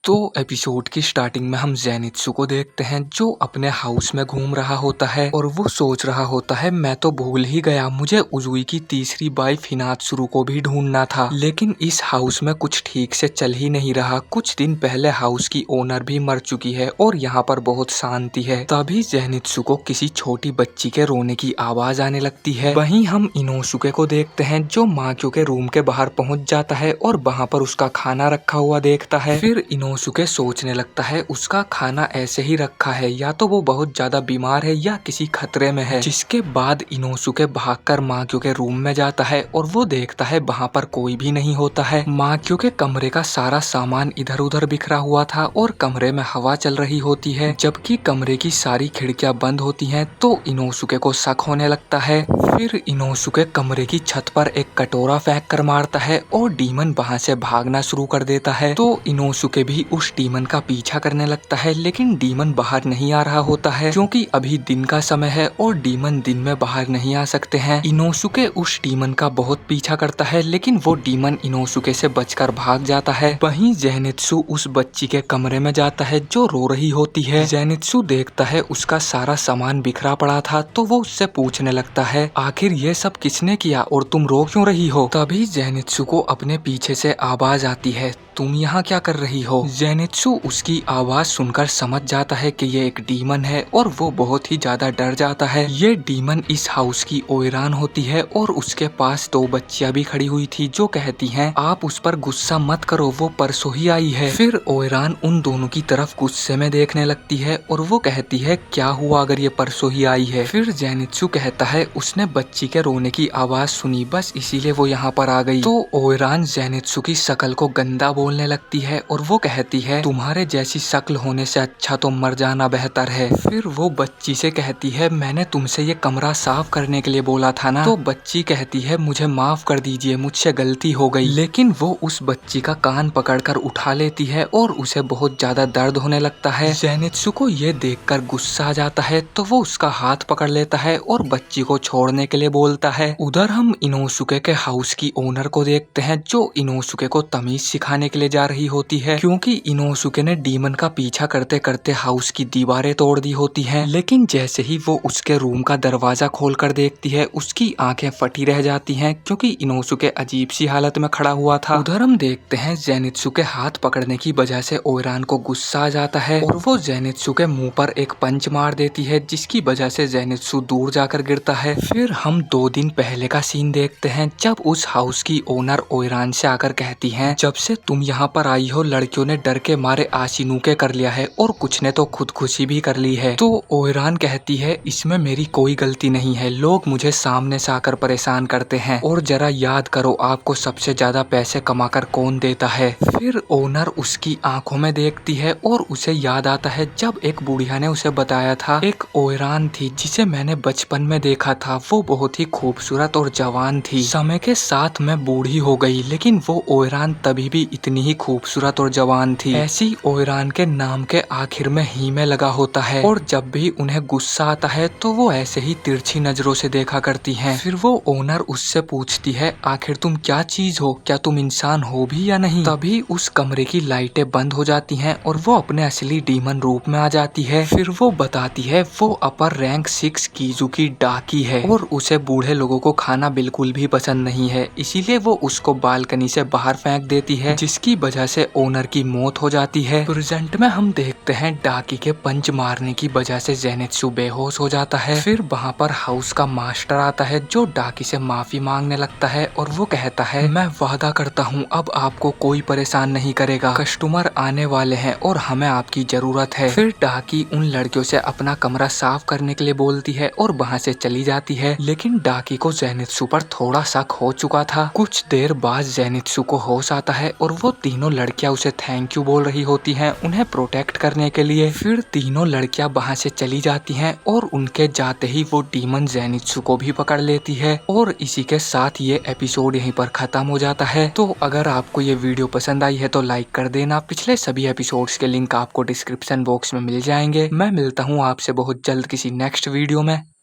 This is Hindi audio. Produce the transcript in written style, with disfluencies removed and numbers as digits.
तो एपिसोड की स्टार्टिंग में हम जेनित्सु को देखते हैं जो अपने हाउस में घूम रहा होता है और वो सोच रहा होता है मैं तो भूल ही गया, मुझे उजुई की तीसरी वाइफ हिनात्सुरु को भी ढूंढना था। लेकिन इस हाउस में कुछ ठीक से चल ही नहीं रहा। कुछ दिन पहले हाउस की ओनर भी मर चुकी है और यहाँ पर बहुत शांति है। तभी जेनित्सु को किसी छोटी बच्ची के रोने की आवाज आने लगती है। वहीं हम इनोसुके को देखते हैं जो माक्यो के रूम के बाहर पहुंच जाता है और वहाँ पर उसका खाना रखा हुआ देखता है। फिर इनोसुके सोचने लगता है उसका खाना ऐसे ही रखा है, या तो वो बहुत ज्यादा बीमार है या किसी खतरे में है। जिसके बाद इनोसुके भागकर माक्यो के रूम में जाता है और वो देखता है वहाँ पर कोई भी नहीं होता है। माक्यो के कमरे का सारा सामान इधर उधर बिखरा हुआ था और कमरे में हवा चल रही होती है, जबकि कमरे की सारी खिड़कियां बंद होती हैं। तो इनोसुके को शक होने लगता है। फिर इनोसुके कमरे की छत पर एक कटोरा फेंक कर मारता है और डीमन वहाँ से भागना शुरू कर देता है। तो इनोसुके भी उस डीमन का पीछा करने लगता है, लेकिन डीमन बाहर नहीं आ रहा होता है क्योंकि अभी दिन का समय है और डीमन दिन में बाहर नहीं आ सकते हैं। इनोसुके उस डीमन का बहुत पीछा करता है, लेकिन वो डीमन इनोसुके से बचकर भाग जाता है। वहीं जेनित्सु उस बच्ची के कमरे में जाता है जो रो रही होती है। जेनित्सु देखता है उसका सारा सामान बिखरा पड़ा था, तो वो उससे पूछने लगता है आखिर ये सब किसने किया और तुम रो क्यों रही हो। तभी जेनित्सु को अपने पीछे से आवाज आती है तुम यहाँ क्या कर रही हो। जेनित्सु उसकी आवाज सुनकर समझ जाता है कि ये एक डीमन है और वो बहुत ही ज्यादा डर जाता है। ये डीमन इस हाउस की ओयरान होती है और उसके पास दो बच्चियां भी खड़ी हुई थी जो कहती हैं आप उस पर गुस्सा मत करो, वो परसों ही आई है। फिर ओयरान उन दोनों की तरफ गुस्से में देखने लगती है और वो कहती है क्या हुआ अगर ये परसों ही आई है। फिर जेनित्सु कहता है उसने बच्ची के रोने की आवाज सुनी, बस इसीलिए वो यहाँ पर आ गई। तो ओयरान जेनित्सु की शक्ल को गंदा बोलने लगती है और वो कहती है तुम्हारे जैसी शक्ल होने से अच्छा तो मर जाना बेहतर है। फिर वो बच्ची से कहती है मैंने तुमसे ये कमरा साफ करने के लिए बोला था ना। तो बच्ची कहती है मुझे माफ कर दीजिए, मुझसे गलती हो गई। लेकिन वो उस बच्ची का कान पकड़कर उठा लेती है और उसे बहुत ज्यादा दर्द होने लगता है। जेनित्सु को ये देखकर गुस्सा आ जाता है, तो वो उसका हाथ पकड़ लेता है और बच्ची को छोड़ने के लिए बोलता है। उधर हम इनोसुके के हाउस की ओनर को देखते हैं जो इनोसुके को तमीज सिखाने के लिए जा रही होती है, क्योंकि इनोसुके ने डीमन का पीछा करते करते हाउस की दीवारें तोड़ दी होती हैं। लेकिन जैसे ही वो उसके रूम का दरवाजा खोलकर देखती है उसकी आंखें फटी रह जाती हैं क्योंकि इनोसुके अजीब सी हालत में खड़ा हुआ था। उधर हम देखते हैं जेनित्सु के हाथ पकड़ने की वजह से ओयरान को गुस्सा आ जाता है और वो जेनित्सु के मुंह पर एक पंच मार देती है, जिसकी वजह से जेनित्सु दूर जाकर गिरता है। फिर हम 2 दिन पहले का सीन देखते हैं जब उस हाउस की ओनर ओयरान से आकर कहती है जब से तुम यहाँ पर आई हो लड़कियों ने डर के मारे आशिनुके कर लिया है और कुछ ने तो खुदकुशी भी कर ली है। तो ओयरान कहती है इसमें मेरी कोई गलती नहीं है, लोग मुझे सामने से आकर परेशान करते हैं और जरा याद करो आपको सबसे ज्यादा पैसे कमाकर कौन देता है। फिर ओनर उसकी आंखों में देखती है और उसे याद आता है जब एक बुढ़िया ने उसे बताया था एक ओयरान थी जिसे मैंने बचपन में देखा था, वो बहुत ही खूबसूरत और जवान थी। समय के साथ मैं बूढ़ी हो गई लेकिन वो ओयरान तभी भी इतनी ही खूबसूरत और जवान थी। ऐसी ओयरान के नाम के आखिर में ही में लगा होता है और जब भी उन्हें गुस्सा आता है तो वो ऐसे ही तिरछी नजरों से देखा करती हैं। फिर वो ओनर उससे पूछती है आखिर तुम क्या चीज हो, क्या तुम इंसान हो भी या नहीं। तभी उस कमरे की लाइटें बंद हो जाती हैं और वो अपने असली डीमन रूप में आ जाती है। फिर वो बताती है वो अपर रैंक 6 कीजुकी डाकी है और उसे बूढ़े लोगों को खाना बिल्कुल भी पसंद नहीं है, इसीलिए वो उसको बालकनी से बाहर फेंक देती है, जिसकी वजह से ओनर की मौत हो जाती है। प्रेजेंट में हम देखते हैं डाकी के पंच मारने की वजह से जेनित्सु बेहोश हो जाता है। फिर वहाँ पर हाउस का मास्टर आता है जो डाकी से माफी मांगने लगता है और वो कहता है मैं वादा करता हूँ अब आपको कोई परेशान नहीं करेगा, कस्टमर आने वाले हैं और हमें आपकी जरूरत है। फिर डाकी उन लड़कियों से अपना कमरा साफ करने के लिए बोलती है और वहाँ से चली जाती है। लेकिन डाकी को जेनित्सु पर थोड़ा शक हो चुका था। कुछ देर बाद जेनित्सु को होश आता है और वो तीनों लड़कियां उसे थैंक यू बोल रही होती हैं उन्हें प्रोटेक्ट करने के लिए। फिर तीनों लड़कियां वहां से चली जाती हैं और उनके जाते ही वो डीमन जेनित्सु को भी पकड़ लेती है और इसी के साथ ये एपिसोड यहीं पर खत्म हो जाता है। तो अगर आपको ये वीडियो पसंद आई है तो लाइक कर देना। पिछले सभी एपिसोड्स के लिंक आपको डिस्क्रिप्शन बॉक्स में मिल जाएंगे। मैं मिलता हूँ आपसे बहुत जल्द किसी नेक्स्ट वीडियो में।